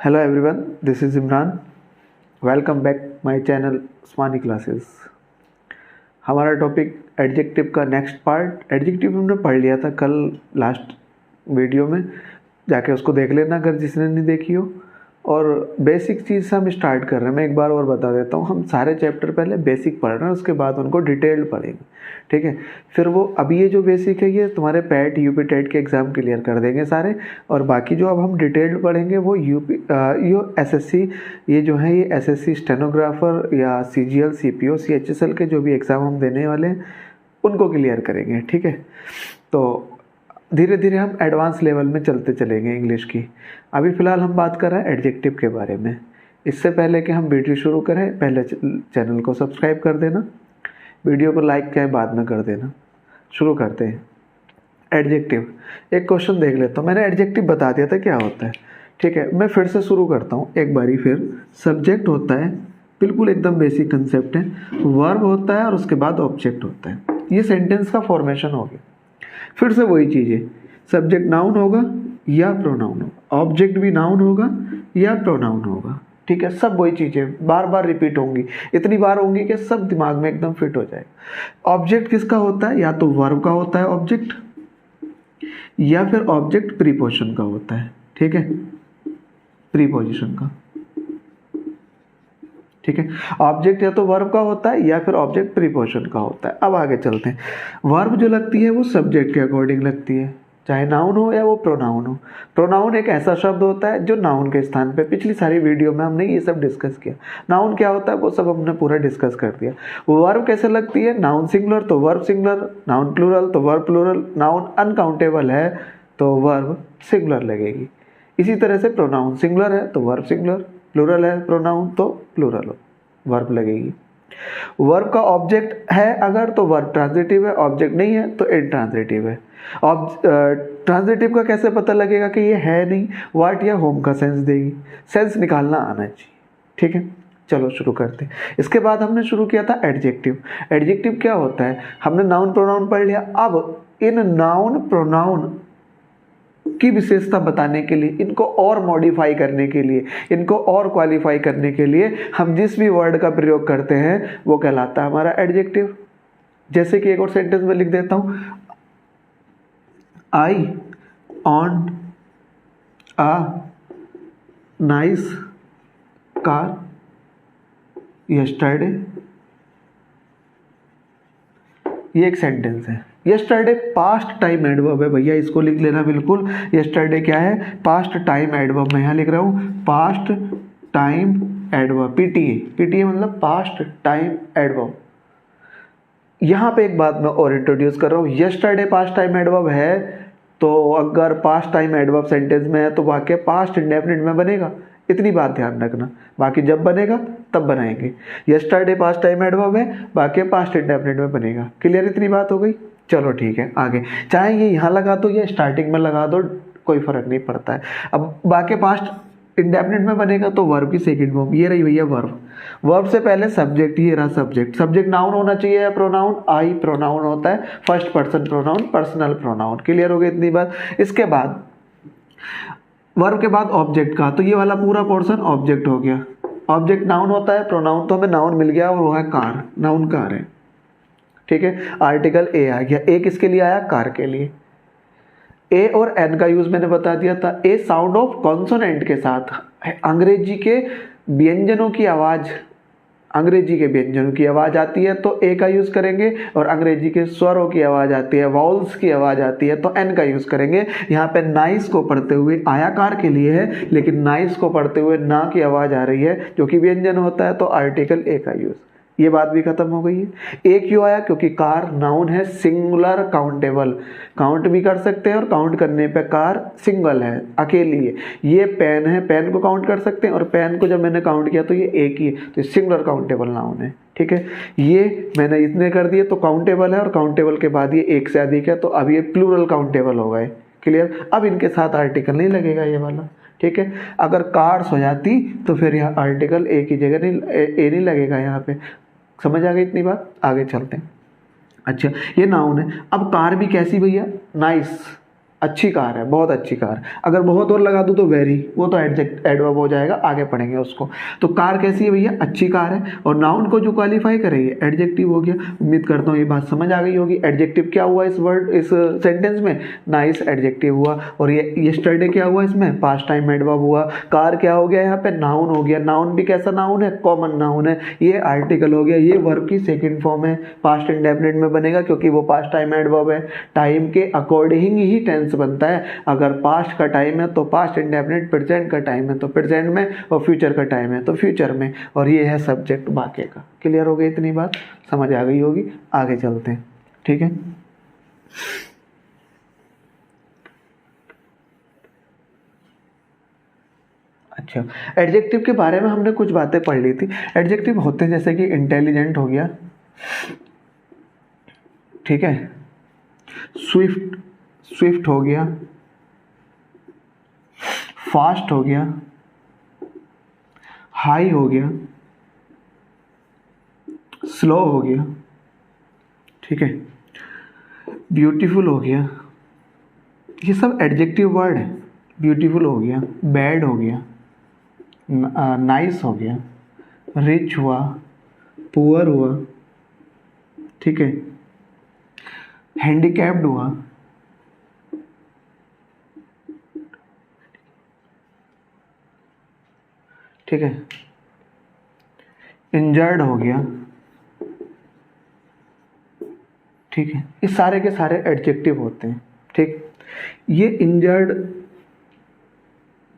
Hello everyone, this is Imran. Welcome back my channel Usmani classes. हमारा topic adjective का next part. Adjective हमने पढ़ लिया था कल लास्ट वीडियो में, जाके उसको देख लेना अगर जिसने नहीं देखी हो। और बेसिक चीज़ से हम स्टार्ट कर रहे हैं। मैं एक बार और बता देता हूँ, हम सारे चैप्टर पहले बेसिक पढ़ रहे हैं, उसके बाद उनको डिटेल्ड पढ़ेंगे, ठीक है। फिर वो अभी ये जो बेसिक है ये तुम्हारे पैट यूपी टेट के एग्ज़ाम क्लियर कर देंगे सारे, और बाकी जो अब हम डिटेल्ड पढ़ेंगे वो ये एसएससी, ये जो है ये एसएससी स्टेनोग्राफर या सीजीएल सीपीओ सीएचएसएल के जो भी एग्ज़ाम हम देने वाले हैं उनको क्लियर करेंगे, ठीक है। तो धीरे धीरे हम एडवांस लेवल में चलते चलेंगे इंग्लिश की। अभी फ़िलहाल हम बात कर रहे हैं एडजेक्टिव के बारे में। इससे पहले कि हम वीडियो शुरू करें, पहले चैनल को सब्सक्राइब कर देना, वीडियो को लाइक क्या है बाद में कर देना। शुरू करते हैं। एडजेक्टिव, एक क्वेश्चन देख लेता हूँ। मैंने एडजेक्टिव बता दिया था क्या होता है, ठीक है। मैं फिर से शुरू करता हूँ एक बारी फिर। सब्जेक्ट होता है, बिल्कुल एकदम बेसिक कंसेप्ट है। वर्ब होता है और उसके बाद ऑब्जेक्ट होता है। ये सेंटेंस का फॉर्मेशन हो गया। फिर से वही चीज़ है, सब्जेक्ट नाउन होगा या प्रोनाउन होगा, ऑब्जेक्ट भी नाउन होगा या प्रोनाउन होगा, ठीक है। सब वही चीज़ें बार बार रिपीट होंगी, इतनी बार होंगी कि सब दिमाग में एकदम फिट हो जाएगा। ऑब्जेक्ट किसका होता है? या तो वर्ब का होता है ऑब्जेक्ट, या फिर ऑब्जेक्ट प्रीपोजिशन का होता है, ठीक है, प्रीपोजिशन का, ठीक है। ऑब्जेक्ट या तो वर्ब का होता है या फिर ऑब्जेक्ट प्रीपोजिशन का होता है। अब आगे चलते हैं। वर्ब जो लगती है वो सब्जेक्ट के अकॉर्डिंग लगती है, चाहे नाउन हो या वो प्रोनाउन हो। प्रोनाउन एक ऐसा शब्द होता है जो नाउन के स्थान पे, पिछली सारी वीडियो में हमने ये सब डिस्कस किया। नाउन क्या होता है वो सब हमने पूरा डिस्कस कर दिया। वर्ब कैसे लगती है? नाउन सिंगुलर तो वर्ब सिंगुलर, नाउन प्लूरल तो वर्ब प्लूरल, नाउन अनकाउंटेबल है तो वर्ब सिंगुलर लगेगी। इसी तरह से प्रोनाउन सिंगुलर है तो वर्ब सिंगुलर, प्लूरल है प्रोनाउन तो प्लूरल वर्ब लगेगी। वर्ब का ऑब्जेक्ट है अगर तो वर्ब ट्रांजिटिव है, ऑब्जेक्ट नहीं है तो इनट्रांजिटिव है। ट्रांजिटिव का कैसे पता लगेगा कि ये है नहीं? व्हाट या होम का सेंस देगी, सेंस निकालना आना चाहिए, ठीक है। चलो शुरू करते हैं। इसके बाद हमने शुरू किया था एडजेक्टिव। एडजेक्टिव क्या होता है? हमने नाउन प्रोनाउन पढ़ लिया। अब इन नाउन प्रोनाउन की विशेषता बताने के लिए, इनको और मॉडिफाई करने के लिए, इनको और क्वालिफाई करने के लिए हम जिस भी वर्ड का प्रयोग करते हैं वो कहलाता है हमारा एडजेक्टिव। जैसे कि एक और सेंटेंस में लिख देता हूं, I on a nice car yesterday. ये एक सेंटेंस है। यस्टरडे पास्ट टाइम एडवर्ब है भैया, इसको लिख लेना बिल्कुल। यस्टरडे क्या है? Past time adverb. मैं यहाँ लिख रहा हूँ past time adverb, PTA. PTA मतलब पास्ट टाइम एडवर्ब। यहाँ पे एक बात मैं और इंट्रोड्यूस कर रहा हूँ। यस्टरडे पास्ट टाइम एडवर्ब है तो अगर पास्ट टाइम एडवर्ब सेंटेंस में है तो वाक्य पास्ट इंडेफिनिट में बनेगा, इतनी बात ध्यान रखना। बाकी जब बनेगा तब बनाएंगे। यस्टरडे पास्ट टाइम एडवर्ब है, बाकी पास्ट इंडेफिनिट में बनेगा। क्लियर? इतनी बात हो गई। चलो ठीक है आगे। चाहे ये यहाँ लगा दो या स्टार्टिंग में लगा दो, कोई फर्क नहीं पड़ता है। अब बाकी पास्ट इंडेफिनिट में बनेगा तो वर्ब की सेकंड फॉर्म, ये रही भैया वर्ब। वर्ब से पहले सब्जेक्ट, ये रहा सब्जेक्ट। सब्जेक्ट नाउन होना चाहिए या प्रोनाउन? आई प्रोनाउन होता है, first person pronoun, personal pronoun. Clear हो गई इतनी बात। इसके बाद वर्ब के बाद ऑब्जेक्ट का, तो ये वाला पूरा पोर्शन ऑब्जेक्ट हो गया। ऑब्जेक्ट नाउन होता है, प्रोनाउन तो हमें नाउन मिल गया और वो है कार, नाउन कार है, ठीक है। आर्टिकल ए आ गया। ए किसके लिए आया? कार के लिए। ए और एन का यूज मैंने बता दिया था। ए साउंड ऑफ कॉन्सोनेंट के साथ, अंग्रेजी के व्यंजनों की आवाज, अंग्रेजी के व्यंजनों की आवाज आती है तो ए का यूज करेंगे, और अंग्रेजी के स्वरों की आवाज आती है, वाउल्स की आवाज आती है तो एन का यूज करेंगे। यहाँ पे नाइस को पढ़ते हुए, आयाकार के लिए है लेकिन नाइस को पढ़ते हुए ना की आवाज आ रही है जो कि व्यंजन होता है, तो आर्टिकल ए का यूज। ये बात भी खत्म हो गई है। ए क्यों आया? क्योंकि कार नाउन है, सिंगुलर काउंटेबल, काउंट भी कर सकते हैं और काउंट करने पे कार सिंगल है, अकेली है। ये पेन है, पेन को काउंट कर सकते हैं और पेन को जब मैंने काउंट किया तो ये एक ही है, तो सिंगुलर काउंटेबल नाउन है, ठीक है। ये मैंने इतने कर दिए तो काउंटेबल है, और काउंटेबल के बाद ये एक से अधिक है तो अब ये प्लूरल काउंटेबल हो गए। क्लियर? अब इनके साथ आर्टिकल नहीं लगेगा ये वाला, ठीक है। अगर कार्स हो जाती तो फिर यहाँ आर्टिकल ए की जगह नहीं, ए नहीं लगेगा यहाँ पे। समझ आ गई इतनी बात? आगे चलते हैं। अच्छा, ये नाउन है। अब कार भी कैसी भैया? नाइस, अच्छी कार है, बहुत अच्छी कार। अगर बहुत और लगा दूँ तो वेरी, वो तो एडवर्ब हो जाएगा, आगे पढ़ेंगे उसको। तो कार कैसी है भैया, अच्छी कार है। और नाउन को जो क्वालिफाई करेगी एडजेक्टिव हो गया। उम्मीद करता हूँ ये बात समझ आ गई होगी। एडजेक्टिव क्या हुआ इस सेंटेंस में, नाइस एडजेक्टिव हुआ। और ये यस्टरडे क्या हुआ इसमें, पास्ट टाइम एडवर्ब हुआ। कार क्या हो गया यहाँ पे, नाउन हो गया। नाउन भी कैसा नाउन है, कॉमन नाउन है। ये आर्टिकल हो गया, ये वर्ब की सेकंड फॉर्म है, पास्ट इंडेफिनिट में बनेगा क्योंकि वो पास्ट टाइम एडवर्ब है। टाइम के अकॉर्डिंग ही टेंस बनता है। अगर पास्ट का टाइम है तो पास्ट इंडेफिनिट, प्रेजेंट का टाइम है तो प्रेजेंट में, और फ्यूचर का टाइम है तो फ्यूचर में। और ये है सब्जेक्ट बाकी का। क्लियर हो गई, इतनी बात समझ आ गई होगी। आगे चलते हैं, ठीक है। अच्छा, एडजेक्टिव के बारे में हमने कुछ बातें पढ़ ली थी। एडजेक्टिव होते हैं जैसे कि इंटेलिजेंट हो गया, ठीक है, स्विफ्ट हो गया, फास्ट हो गया, हाई हो गया, स्लो हो गया, ठीक है, ब्यूटीफुल हो गया। ये सब एडजेक्टिव वर्ड है। ब्यूटीफुल हो गया, बैड हो गया, नाइस हो गया, रिच हुआ, पुअर हुआ, ठीक है, हैंडीकैप्ड हुआ, ठीक है, इंजर्ड हो गया, ठीक है। ये सारे के सारे एडजेक्टिव होते हैं, ठीक। ये इंजर्ड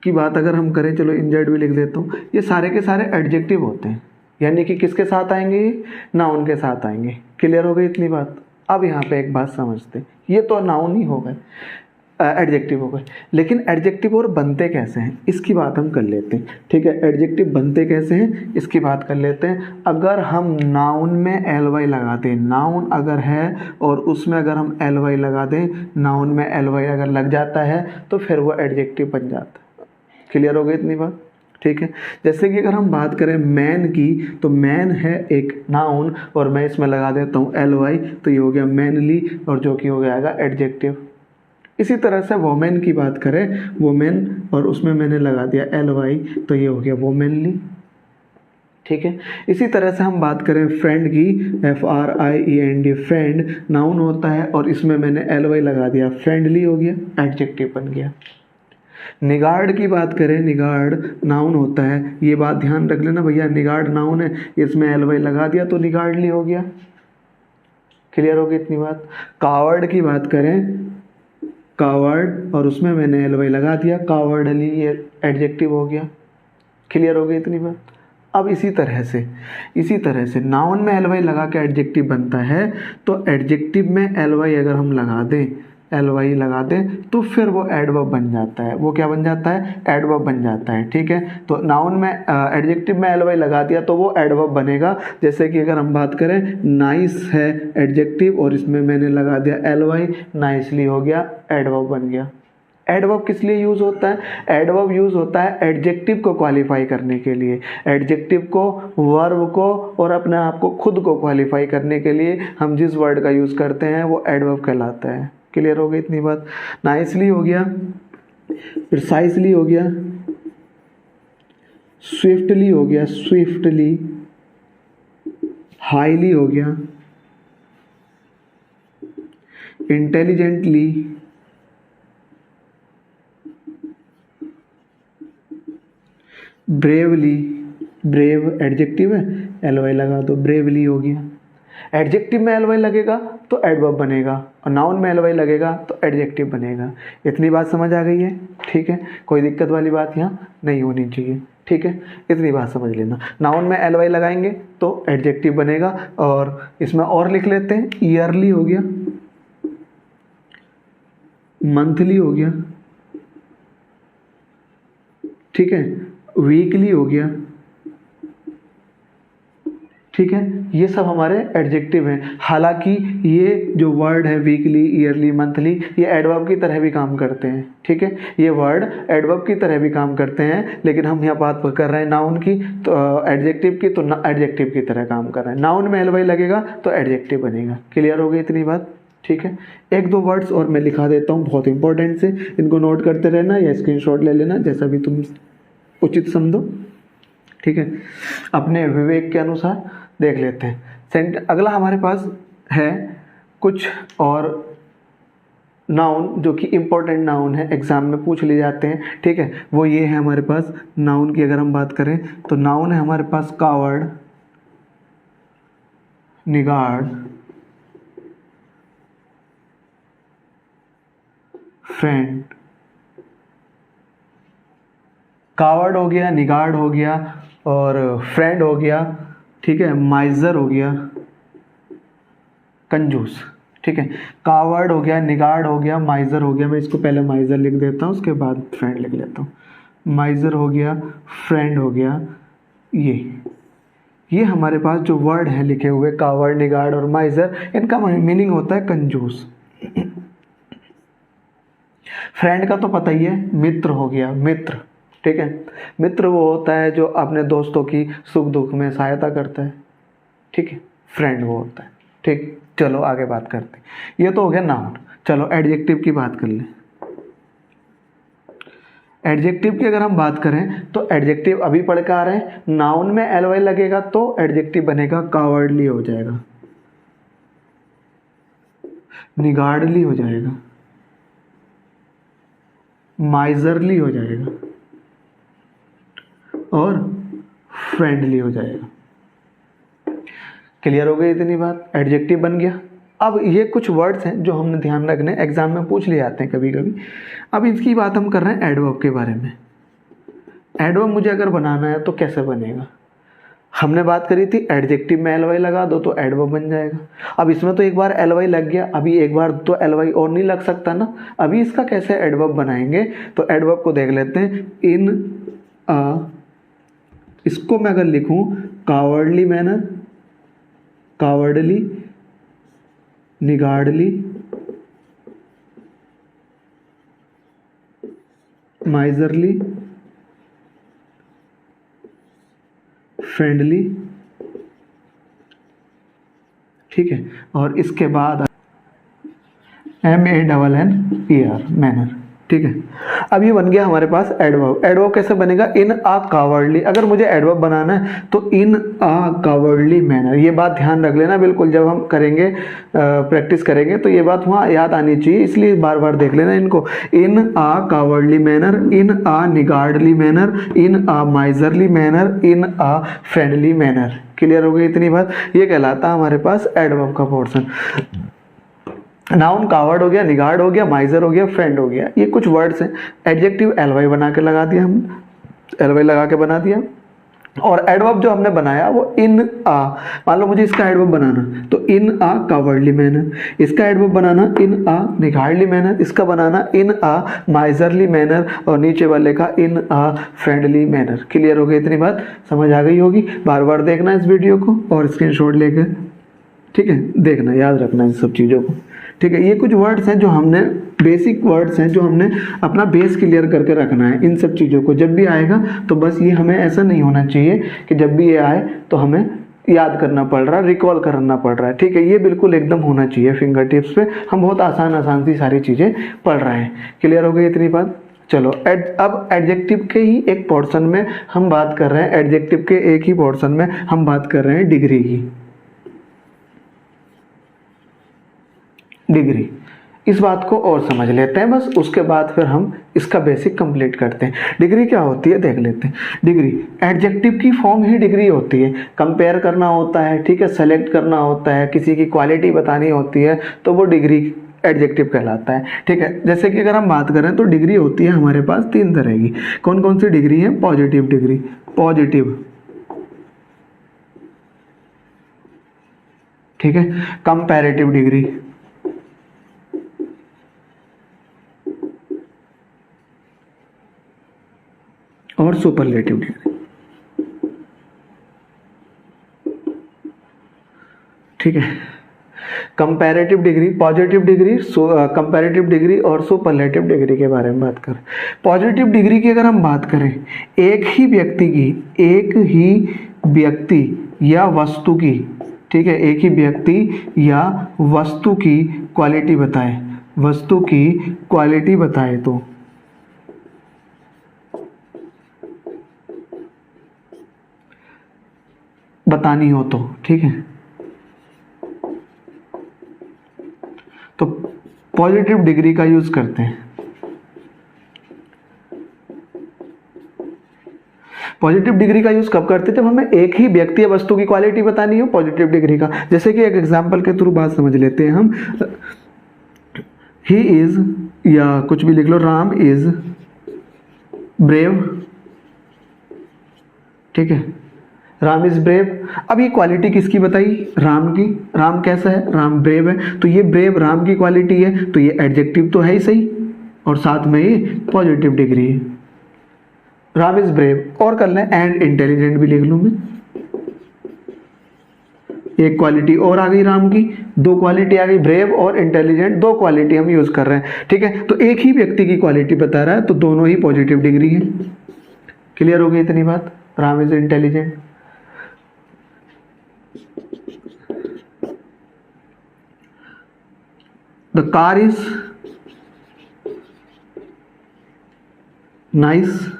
की बात अगर हम करें, चलो इंजर्ड भी लिख देता हूँ। ये सारे के सारे एडजेक्टिव होते हैं, यानी कि किसके साथ आएंगे, नाउन के साथ आएंगे। क्लियर हो गई इतनी बात। अब यहाँ पे एक बात समझते हैं, ये तो नाउन ही हो गए, एडजेक्टिव हो गए। लेकिन एडजेक्टिव और बनते कैसे हैं, इसकी बात हम कर लेते हैं, ठीक है। एडजेक्टिव बनते कैसे हैं, इसकी बात कर लेते हैं। अगर हम नाउन में एल वाई लगा दें, नाउन अगर है और उसमें अगर हम एल वाई लगा दें, नाउन में एल वाई अगर लग जाता है तो फिर वो एडजेक्टिव बन जाता है। क्लियर हो गई इतनी बात, ठीक है। जैसे कि अगर हम बात करें मैन की, तो मैन है एक नाउन और मैं इसमें लगा देता हूँ एल वाई, तो ये हो गया मैनली, और जो कि हो जाएगा एडजेक्टिव। इसी तरह से वोमेन की बात करें, वोमेन और उसमें मैंने लगा दिया एल वाई, तो ये हो गया वोमेनली, ठीक है। इसी तरह से हम बात करें फ्रेंड की, FRIEND, फ्रेंड नाउन होता है और इसमें मैंने एल वाई लगा दिया, फ्रेंडली हो गया, एडजेक्टिव बन गया। निगार्ड की बात करें, निगार्ड नाउन होता है, ये बात ध्यान रख लेना भैया, निगार्ड नाउन है, इसमें एल वाई लगा दिया तो निगार्डली हो गया। क्लियर हो गई इतनी बात। कावर्ड की बात करें, कावर्ड और उसमें मैंने एल वाई लगा दिया, कावर्डली, ये एडजेक्टिव हो गया। क्लियर हो गई इतनी बात। अब इसी तरह से नाउन में एल वाई लगा के एडजेक्टिव बनता है, तो एडजेक्टिव में एल वाई अगर हम लगा दें, एल वाई लगा दें, तो फिर वो एडवर्ब बन जाता है। वो क्या बन जाता है, एडवर्ब बन जाता है, ठीक है। तो नाउन में एडजेक्टिव में एल वाई लगा दिया तो वो एडवर्ब बनेगा। जैसे कि अगर हम बात करें, नाइस है एडजेक्टिव और इसमें मैंने लगा दिया एल वाई, नाइसली हो गया, एडवर्ब बन गया। एडवर्ब किस लिए यूज़ होता है, एडवर्ब यूज़ होता है एडजेक्टिव को क्वालिफाई करने के लिए, एडजेक्टिव को, वर्ब को और अपने आप को खुद को क्वालिफाई करने के लिए हम जिस वर्ड का यूज़ करते हैं वो एडवर्ब कहलाता है। क्लियर हो गई इतनी बात। नाइसली हो गया, प्रिसाइसली हो गया, स्विफ्टली हो गया, स्विफ्टली, हाईली हो गया, इंटेलिजेंटली, ब्रेवली, ब्रेव एडजेक्टिव है, एल वाई लगा दो, ब्रेवली हो गया। एडजेक्टिव में एल वाई लगेगा तो एडवर्ब बनेगा और नाउन में एल वाई लगेगा तो एडजेक्टिव बनेगा। इतनी बात समझ आ गई है, ठीक है। कोई दिक्कत वाली बात यहाँ नहीं होनी चाहिए, ठीक है। इतनी बात समझ लेना। नाउन में एल वाई लगाएंगे तो एडजेक्टिव बनेगा। और इसमें और लिख लेते हैं, ईयरली हो गया, मंथली हो गया, ठीक है, वीकली हो गया, ठीक है। ये सब हमारे एडजेक्टिव हैं। हालांकि ये जो वर्ड है वीकली, ईयरली, मंथली, ये एडवर्ब की तरह भी काम करते हैं, ठीक है। ये वर्ड एडवर्ब की तरह भी काम करते हैं, लेकिन हम यहाँ बात कर रहे हैं नाउन की, तो एडजेक्टिव की, तो एडजेक्टिव की तरह काम कर रहे हैं। नाउन में एल वाई लगेगा तो एडजेक्टिव बनेगा। क्लियर हो गई इतनी बात, ठीक है। एक दो वर्ड्स और मैं लिखा देता हूँ बहुत इंपॉर्टेंट से, इनको नोट करते रहना या स्क्रीनशॉट ले लेना, जैसा भी तुम उचित समझो, ठीक है। अपने विवेक के अनुसार देख लेते हैं। अगला हमारे पास है कुछ और नाउन जो कि इम्पोर्टेंट नाउन है, एग्जाम में पूछ लिए जाते हैं, ठीक है। वो ये है हमारे पास नाउन की अगर हम बात करें तो नाउन है हमारे पास कावर्ड, निगार्ड, फ्रेंड। कावर्ड हो गया, निगार्ड हो गया और फ्रेंड हो गया, ठीक है। माइजर हो गया, कंजूस, ठीक है। कावर्ड हो गया, निगार्ड हो गया, माइजर हो गया। मैं इसको पहले माइजर लिख देता हूँ, उसके बाद फ्रेंड लिख लेता हूँ। माइजर हो गया, फ्रेंड हो गया, ये हमारे पास जो वर्ड है लिखे हुए, कावर्ड, निगार्ड और माइजर, इनका मीनिंग होता है कंजूस। फ्रेंड का तो पता ही है, मित्र हो गया, मित्र, ठीक है। मित्र वो होता है जो अपने दोस्तों की सुख दुख में सहायता करता है, ठीक है। फ्रेंड वो होता है, ठीक। चलो आगे बात करते हैं। ये तो हो गया नाउन। चलो एडजेक्टिव की बात कर लें। एडजेक्टिव की अगर हम बात करें तो एडजेक्टिव अभी पढ़ के आ रहे हैं, नाउन में एल वाई लगेगा तो एडजेक्टिव बनेगा कावर्डली हो जाएगा, निगार्डली हो जाएगा, माइजरली हो जाएगा और फ्रेंडली हो जाएगा। क्लियर हो गई इतनी बात? एडजेक्टिव बन गया। अब ये कुछ वर्ड्स हैं जो हमने ध्यान रखने, एग्जाम में पूछ लिए जाते हैं कभी कभी। अब इसकी बात हम कर रहे हैं एडवर्ब के बारे में। एडवर्ब मुझे अगर बनाना है तो कैसे बनेगा? हमने बात करी थी एडजेक्टिव में एल वाई लगा दो तो एडवर्ब बन जाएगा। अब इसमें तो एक बार एल वाई लग गया, अभी एक बार तो एल वाई और नहीं लग सकता ना। अभी इसका कैसे एडवर्ब बनाएंगे? तो एडवर्ब को देख लेते हैं। इन इसको मैं अगर लिखूं cowardly manner, cowardly, niggardly, miserly, friendly, ठीक है। और इसके बाद MANNER, मैनर, ठीक है। अब ये बन गया हमारे पास एडवर्ब। एडवर्ब कैसे बनेगा? इन आ कावर्डली। अगर मुझे एडवर्ब बनाना है तो इन आ कावर्डली मैनर। ये बात ध्यान रख लेना बिल्कुल, जब हम करेंगे प्रैक्टिस करेंगे तो ये बात वहाँ याद आनी चाहिए, इसलिए बार बार देख लेना इनको। इन आ कावर्डली मैनर, इन आ निगार्डली मैनर, इन आ माइजरली मैनर, इन आ फ्रेंडली मैनर। क्लियर हो गई इतनी बात? ये कहलाता है हमारे पास एडवर्ब का पोर्शन। नाउन कावर्ड हो गया, निगार्ड हो गया, माइजर हो गया, फ्रेंड हो गया, ये कुछ वर्ड्स हैं। एडजेक्टिव एल वाई बना के लगा दिया हमने, एल वाई लगा के बना दिया। और एडवर्ब जो हमने बनाया वो इन आ, मान लो मुझे इसका एडवर्ब बनाना तो इन आ कावर्डली मैनर, इसका एडवर्ब बनाना इन आ निगार्डली मैनर, इसका बनाना इन आ माइजरली मैनर और नीचे वाले का इन आ फ्रेंडली मैनर। क्लियर हो गई इतनी बात? समझ आ गई होगी। बार बार देखना इस वीडियो को और स्क्रीनशॉट लेकर, ठीक है, देखना, याद रखना इन सब चीज़ों को, ठीक है। ये कुछ वर्ड्स हैं जो हमने, बेसिक वर्ड्स हैं जो हमने अपना बेस क्लियर करके रखना है। इन सब चीज़ों को जब भी आएगा तो बस ये हमें ऐसा नहीं होना चाहिए कि जब भी ये आए तो हमें याद करना पड़ रहा है, रिकॉल करना पड़ रहा है, ठीक है। ये बिल्कुल एकदम होना चाहिए फिंगर टिप्स पे, हम बहुत आसान सी सारी चीज़ें पढ़ रहे हैं। क्लियर हो गई इतनी बात? चलो अब एडजेक्टिव के ही एक पोर्शन में हम बात कर रहे हैं, एडजेक्टिव के एक ही पोर्शन में हम बात कर रहे हैं डिग्री की। डिग्री, इस बात को और समझ लेते हैं बस, उसके बाद फिर हम इसका बेसिक कंप्लीट करते हैं। डिग्री क्या होती है देख लेते हैं। डिग्री एडजेक्टिव की फॉर्म ही डिग्री होती है। कंपेयर करना होता है, ठीक है, सेलेक्ट करना होता है, किसी की क्वालिटी बतानी होती है, तो वो डिग्री एडजेक्टिव कहलाता है, ठीक है। जैसे कि अगर हम बात करें तो डिग्री होती है हमारे पास 3 तरह की। कौन कौन सी डिग्री है? पॉजिटिव डिग्री, पॉजिटिव, ठीक है, कंपैरेटिव डिग्री, और सुपरलेटिव डिग्री, ठीक है। Comparative degree, positive degree, comparative degree और सुपरलेटिव डिग्री के बारे में बात करें। पॉजिटिव डिग्री की अगर हम बात करें, एक ही व्यक्ति या वस्तु की, ठीक है, एक ही व्यक्ति या वस्तु की क्वालिटी बताए, वस्तु की क्वालिटी बताए तो बतानी हो तो, ठीक है, तो पॉजिटिव डिग्री का यूज करते हैं। पॉजिटिव डिग्री का यूज कब करते हैं? जब हमें एक ही व्यक्ति या वस्तु की क्वालिटी बतानी हो, पॉजिटिव डिग्री का। जैसे कि एक एग्जांपल के थ्रू बात समझ लेते हैं हम। ही इज, या कुछ भी लिख लो, राम इज ब्रेव, ठीक है, राम इज ब्रेव। अब ये क्वालिटी किसकी बताई? राम की। राम कैसा है? राम ब्रेव है, तो ये ब्रेव राम की क्वालिटी है, तो ये एडजेक्टिव तो है ही सही, और साथ में ये पॉजिटिव डिग्री है। राम इज ब्रेव, और कर लें एंड इंटेलिजेंट भी लिख लूँ मैं, एक क्वालिटी और आ गई राम की, दो क्वालिटी आ गई, ब्रेव और इंटेलिजेंट, दो क्वालिटी हम यूज कर रहे हैं, ठीक है। तो एक ही व्यक्ति की क्वालिटी बता रहा है, तो दोनों ही पॉजिटिव डिग्री है। क्लियर हो गई इतनी बात? Ram is intelligent. The car is nice.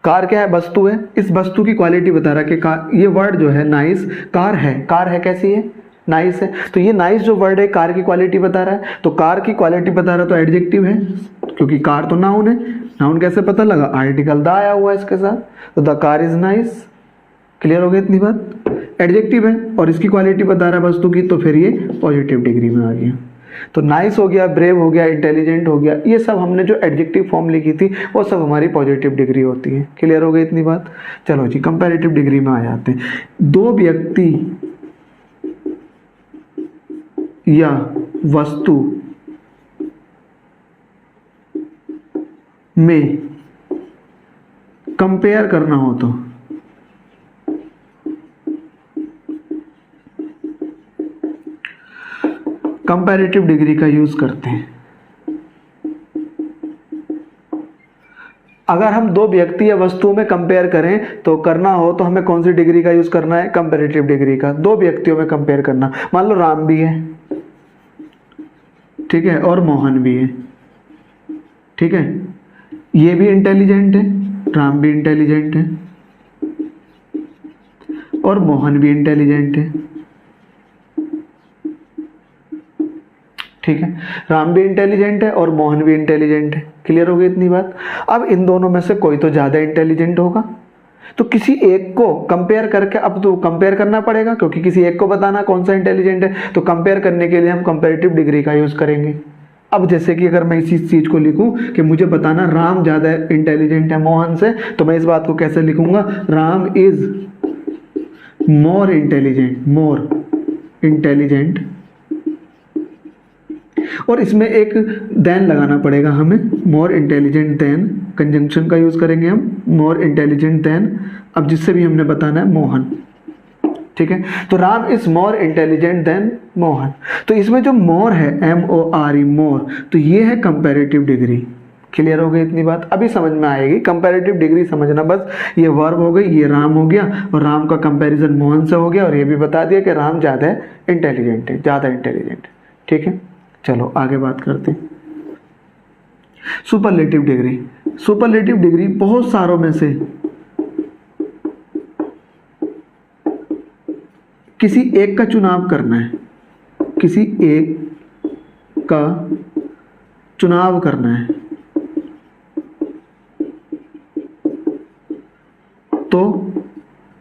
Car क्या है? वस्तु है, इस वस्तु की क्वालिटी बता रहा है कि कार, ये वर्ड जो है नाइस, कार है, कार है कैसी है? नाइस है, तो ये नाइस जो वर्ड है कार की क्वालिटी बता रहा है, तो कार की क्वालिटी बता रहा है तो एडजेक्टिव है, क्योंकि कार तो नाउन है। नाउन कैसे पता लगा? आर्टिकल द आया हुआ है इसके साथ, तो the car is nice. Clear हो गई इतनी बात? एडजेक्टिव है और इसकी क्वालिटी बता रहा है वस्तु की, तो फिर ये पॉजिटिव डिग्री में आ गया। तो नाइस हो गया, ब्रेव हो गया, इंटेलिजेंट हो गया, ये सब हमने जो एडजेक्टिव फॉर्म लिखी थी वो सब हमारी पॉजिटिव डिग्री होती है। क्लियर हो गई इतनी बात? चलो जी, कंपैरेटिव डिग्री में आ जाते हैं। दो व्यक्ति या वस्तु में कंपेयर करना हो तो कंपैरेटिव डिग्री का यूज करते हैं। अगर हम दो व्यक्ति या वस्तुओं में कंपेयर करें तो करना हो तो हमें कौन सी डिग्री का यूज करना है? कंपैरेटिव डिग्री का। दो व्यक्तियों में कंपेयर करना, मान लो राम भी है, ठीक है, और मोहन भी है, ठीक है, ये भी इंटेलिजेंट है, राम भी इंटेलिजेंट है और मोहन भी इंटेलिजेंट है, ठीक है, राम भी इंटेलिजेंट है और मोहन भी इंटेलिजेंट है। क्लियर हो गई इतनी बात? अब इन दोनों में से कोई तो ज़्यादा इंटेलिजेंट होगा, तो किसी एक को कंपेयर करके, अब तो कंपेयर करना पड़ेगा क्योंकि किसी एक को बताना कौन सा इंटेलिजेंट है, तो कंपेयर करने के लिए हम कंपैरेटिव डिग्री का यूज़ करेंगे। अब जैसे कि अगर मैं इसी चीज़ को लिखूं कि मुझे बताना राम ज़्यादा इंटेलिजेंट है मोहन से, तो मैं इस बात को कैसे लिखूंगा? Ram is more intelligent, more intelligent, और इसमें एक देन लगाना पड़ेगा हमें, मोर इंटेलिजेंट देन, कंजंक्शन का यूज करेंगे हम, मोर इंटेलिजेंट देन, अब जिससे भी हमने बताना है मोहन, ठीक है। तो Ram is more intelligent then Mohan, तो इसमें जो मोर है, MORE, मोर, तो ये है कंपैरेटिव डिग्री। क्लियर हो गई इतनी बात? अभी समझ में आएगी। कंपैरेटिव डिग्री समझना बस, ये वर्ब हो गई, ये राम हो गया, और राम का कंपैरिजन मोहन से हो गया, और ये भी बता दिया कि राम ज़्यादा इंटेलिजेंट है, ज़्यादा इंटेलिजेंट, ठीक है। चलो आगे बात करते हैं। Superlative degree. सुपरलेटिव डिग्री बहुत सारों में से किसी एक का चुनाव करना है, किसी एक का चुनाव करना है, तो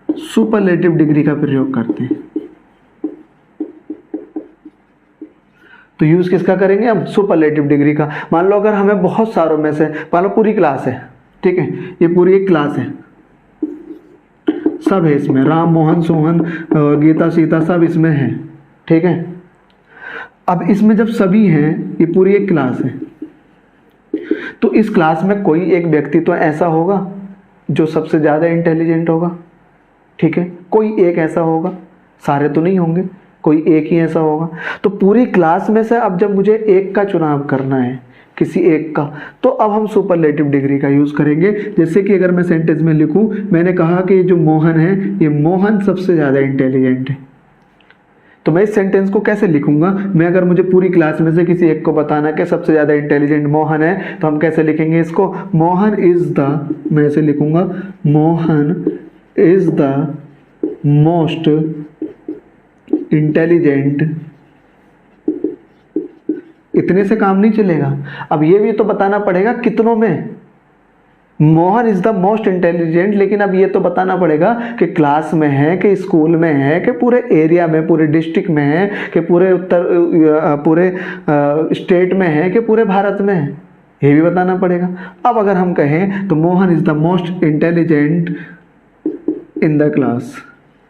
सुपरलेटिव डिग्री का प्रयोग करते हैं। तो यूज किसका करेंगे हम? सुपरलेटिव डिग्री का। मान लो अगर हमें बहुत सारों में से, मान लो पूरी क्लास है, ठीक है, ये पूरी एक क्लास है, सब है इसमें, राम मोहन सोहन गीता सीता सब इसमें है, ठीक है। अब इसमें जब सभी हैं, ये पूरी एक क्लास है, तो इस क्लास में कोई एक व्यक्ति तो ऐसा होगा जो सबसे ज़्यादा इंटेलिजेंट होगा, ठीक है, कोई एक ऐसा होगा, सारे तो नहीं होंगे, कोई एक ही ऐसा होगा। तो पूरी क्लास में से अब जब मुझे एक का चुनाव करना है किसी एक का, तो अब हम सुपरलेटिव डिग्री का यूज़ करेंगे। जैसे कि अगर मैं सेंटेंस में लिखूं, मैंने कहा कि जो मोहन है, ये मोहन सबसे ज़्यादा इंटेलिजेंट है, तो मैं इस सेंटेंस को कैसे लिखूंगा? मैं अगर मुझे पूरी क्लास में से किसी एक को बताना कि सबसे ज़्यादा इंटेलिजेंट मोहन है, तो हम कैसे लिखेंगे इसको? मोहन इज़ द, मैं ऐसे लिखूंगा, Mohan is the most intelligent. इतने से काम नहीं चलेगा, अब ये भी तो बताना पड़ेगा कितनों में। Mohan is the most intelligent, लेकिन अब ये तो बताना पड़ेगा कि क्लास में है, कि स्कूल में है, कि पूरे एरिया में, पूरे डिस्ट्रिक्ट में है, कि पूरे पूरे स्टेट में है, कि पूरे भारत में है, ये भी बताना पड़ेगा। अब अगर हम कहें तो Mohan is the most intelligent in the class,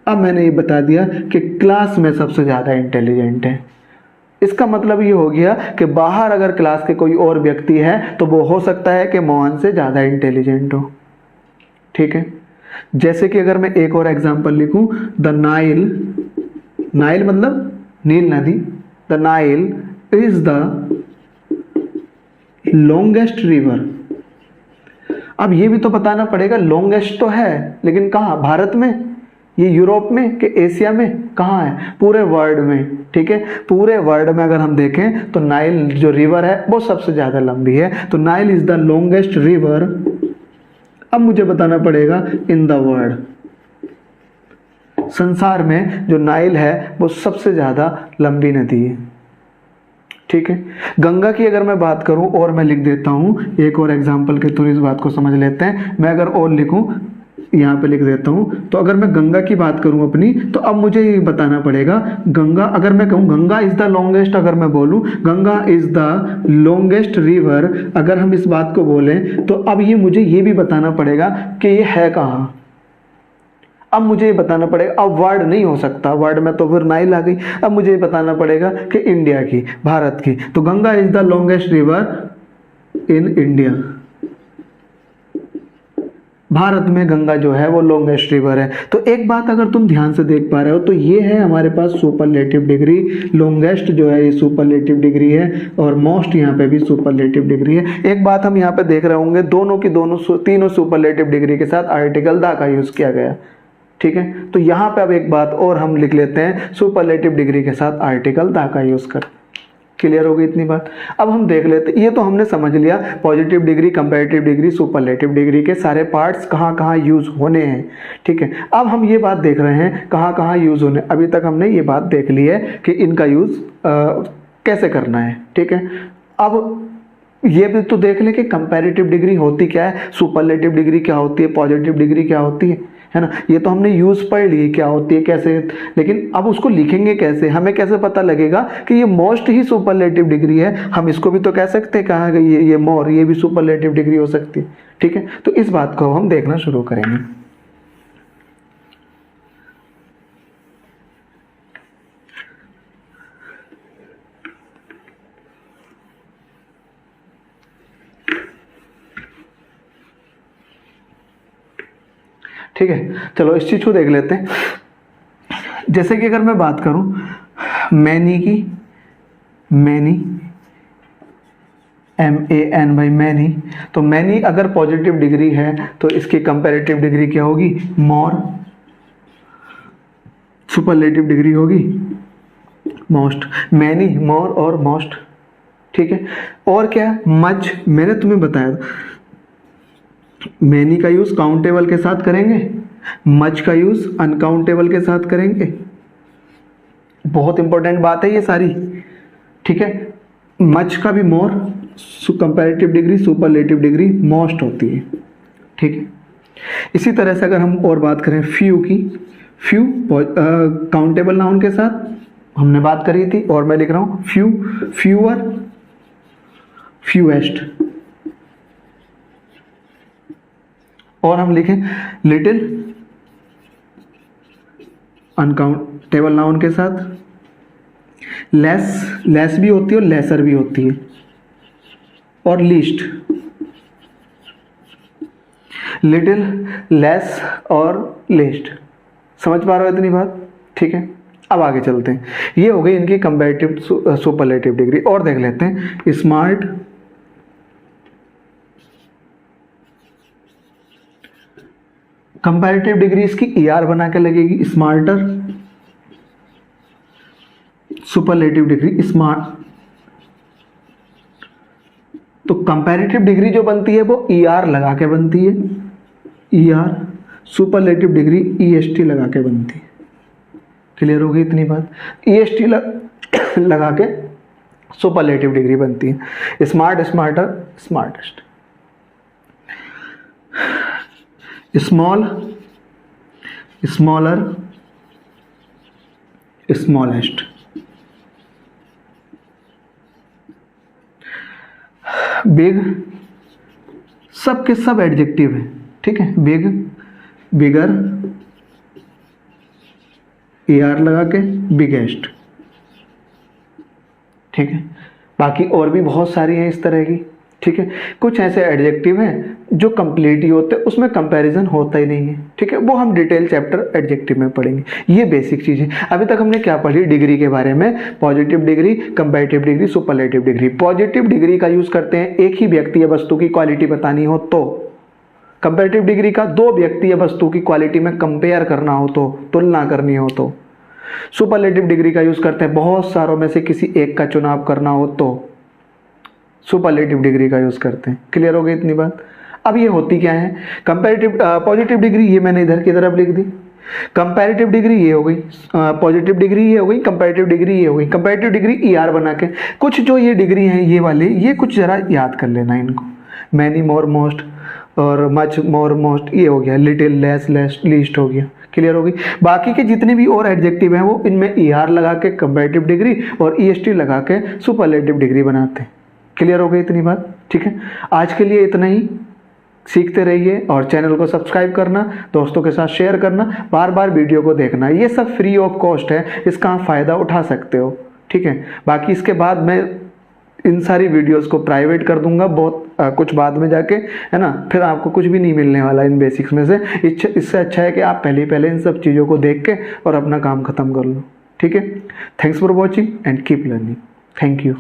अब मैंने ये बता दिया कि क्लास में सबसे ज़्यादा इंटेलिजेंट है। इसका मतलब ये हो गया कि बाहर अगर क्लास के कोई और व्यक्ति है तो वो हो सकता है कि मोहन से ज़्यादा इंटेलिजेंट हो। ठीक है, जैसे कि अगर मैं एक और एग्जांपल लिखूं, द नाइल, नाइल मतलब नील नदी, the Nile is the longest river. अब ये भी तो बताना पड़ेगा, लॉन्गेस्ट तो है लेकिन कहाँ? भारत में, ये यूरोप में, कि एशिया में, कहाँ है? पूरे वर्ल्ड में। ठीक है, पूरे वर्ल्ड में अगर हम देखें तो नाइल जो रिवर है वो सबसे ज़्यादा लंबी है, तो Nile is the longest river. अब मुझे बताना पड़ेगा इन द वर्ल्ड, संसार में जो नाइल है वो सबसे ज़्यादा लंबी नदी है। ठीक है, गंगा की अगर मैं बात करूं, और मैं लिख देता हूं एक और एग्जाम्पल के थ्रू इस बात को समझ लेते हैं। मैं अगर और लिखूं, यहाँ पे लिख देता हूँ, तो अगर मैं गंगा की बात करूँ अपनी, तो अब मुझे ये बताना पड़ेगा गंगा, अगर मैं कहूँ गंगा इज द लॉन्गेस्ट, अगर मैं बोलूँ Ganga is the longest river, अगर हम इस बात को बोलें, तो अब ये मुझे ये भी बताना पड़ेगा कि ये है कहाँ। अब मुझे ये बताना पड़ेगा, अब वर्ड नहीं हो सकता, वर्ड में तो फिर नाइल आ गई। अब मुझे ये बताना पड़ेगा कि इंडिया की, भारत की, तो Ganga is the longest river in India, Bharat में गंगा जो है वो लॉन्गेस्ट रिवर है। तो एक बात अगर तुम ध्यान से देख पा रहे हो, तो ये है हमारे पास सुपरलेटिव डिग्री। लॉन्गेस्ट जो है ये सुपरलेटिव डिग्री है, और मोस्ट यहाँ पे भी सुपरलेटिव डिग्री है। एक बात हम यहाँ पे देख रहे होंगे, दोनों की दोनों तीनों सुपरलेटिव डिग्री के साथ आर्टिकल द का यूज किया गया। ठीक है, तो यहाँ पे अब एक बात और हम लिख लेते हैं, सुपरलेटिव डिग्री के साथ आर्टिकल द का यूज कर। क्लियर हो गई इतनी बात? अब हम देख लेते, ये तो हमने समझ लिया positive degree, comparative degree, superlative degree के सारे पार्ट्स कहाँ कहाँ यूज होने हैं। ठीक है, अब हम ये बात देख रहे हैं कहाँ कहाँ यूज होने। अभी तक हमने ये बात देख ली है कि इनका यूज कैसे करना है। ठीक है, अब ये भी तो देख ले कि कंपैरेटिव डिग्री होती क्या है, सुपरलेटिव डिग्री क्या होती है, पॉजिटिव डिग्री क्या होती है ना। ये तो हमने यूज पढ़ ली क्या होती है, कैसे, लेकिन अब उसको लिखेंगे कैसे, हमें कैसे पता लगेगा कि ये मोस्ट ही सुपरलेटिव डिग्री है। हम इसको भी तो कह सकते हैं, कहा कि ये मोर, ये भी सुपरलेटिव डिग्री हो सकती है। ठीक है, तो इस बात को हम देखना शुरू करेंगे। ठीक है, चलो इस चीज को देख लेते हैं। जैसे कि अगर मैं बात करूं मैनी की, मैनी, MAN भाई मैनी, तो मैनी अगर पॉजिटिव डिग्री है तो इसकी कंपैरेटिव डिग्री क्या होगी? मोर। सुपरलेटिव डिग्री होगी मोस्ट। मैनी, मोर और मोस्ट। ठीक है, और क्या? मच, मैंने तुम्हें बताया मैनी का यूज काउंटेबल के साथ करेंगे, मच का यूज अनकाउंटेबल के साथ करेंगे। बहुत इंपॉर्टेंट बात है ये सारी। ठीक है, मच का भी more, comparative degree, superlative degree most होती है। ठीक है, इसी तरह से अगर हम और बात करें फ्यू की, फ्यू काउंटेबल नाउन के साथ हमने बात करी थी, और मैं लिख रहा हूं फ्यू, फ्यूअर, फ्यूएस्ट। और हम लिखें लिटिल अनकाउंटेबल नाउन के साथ, लेस, लेस भी होती है और लेसर भी होती है, और लीस्ट, लिटिल, लेस और लीस्ट। समझ पा रहे हो इतनी बात? ठीक है, अब आगे चलते हैं। ये हो गई इनकी कंपैरेटिव सुपरलेटिव डिग्री। और देख लेते हैं स्मार्ट, कंपैरेटिव डिग्री इसकी ER बना के लगेगी, स्मार्टर, सुपरलेटिव डिग्री स्मार्ट। तो कंपैरेटिव डिग्री जो बनती है वो ER लगा के बनती है, ER, सुपरलेटिव डिग्री EST लगा के बनती है। क्लियर हो गई इतनी बात? EST लगा के सुपरलेटिव डिग्री बनती है। Smart, smarter, smartest. Small, smaller, smallest. Big, सब के सब एडजेक्टिव है, ठीक है। बिग, बिगर, ER लगा के बिगेस्ट, ठीक है। बाकी और भी बहुत सारी हैं इस तरह की, ठीक है। कुछ ऐसे एडजेक्टिव हैं जो कंप्लीट ही होते हैं, उसमें कंपैरिजन होता ही नहीं है, ठीक है। वो हम डिटेल चैप्टर एडजेक्टिव में पढ़ेंगे। ये बेसिक चीज़ें। अभी तक हमने क्या पढ़ी डिग्री के बारे में? Positive degree, comparative degree, superlative degree. Positive degree का यूज करते हैं एक ही व्यक्ति या वस्तु की क्वालिटी बतानी हो तो। कंपैरेटिव डिग्री का दो व्यक्ति या वस्तु की क्वालिटी में कंपेयर करना हो तो, तुलना करनी हो तो। सुपरलेटिव डिग्री का यूज करते हैं बहुत सारों में से किसी एक का चुनाव करना हो तो सुपरलेटिव डिग्री का यूज करते हैं। क्लियर हो गई इतनी बात? अब ये होती क्या है? कंपैरेटिव, पॉजिटिव डिग्री ये मैंने इधर की तरफ लिख दी, कंपैरेटिव डिग्री ये हो गई, पॉजिटिव डिग्री ये हो गई, कंपैरेटिव डिग्री ये हो गई। कंपैरेटिव डिग्री ER बना के कुछ जो ये डिग्री हैं ये वाले, ये कुछ जरा याद कर लेना इनको। मैनी, मोर, मोस्ट और मच, मोर, मोस्ट, ये हो गया। लिटिल, लेस, लेस, लीस्ट हो गया। क्लियर हो गई? बाकी के जितने भी और एडजेक्टिव हैं वो इनमें ER लगा के कंपैरेटिव डिग्री और EST लगा के सुपरलेटिव डिग्री बनाते हैं। क्लियर हो गई इतनी बात? ठीक है, आज के लिए इतना ही। सीखते रहिए और चैनल को सब्सक्राइब करना, दोस्तों के साथ शेयर करना, बार बार वीडियो को देखना। ये सब फ्री ऑफ कॉस्ट है, इसका आप फ़ायदा उठा सकते हो, ठीक है। बाकी इसके बाद मैं इन सारी वीडियोस को प्राइवेट कर दूंगा बहुत कुछ बाद में जाके, है ना। फिर आपको कुछ भी नहीं मिलने वाला इन बेसिक्स में से। इससे अच्छा है कि आप पहले इन सब चीज़ों को देख के और अपना काम ख़त्म कर लो, ठीक है। Thanks for watching and keep learning. Thank you.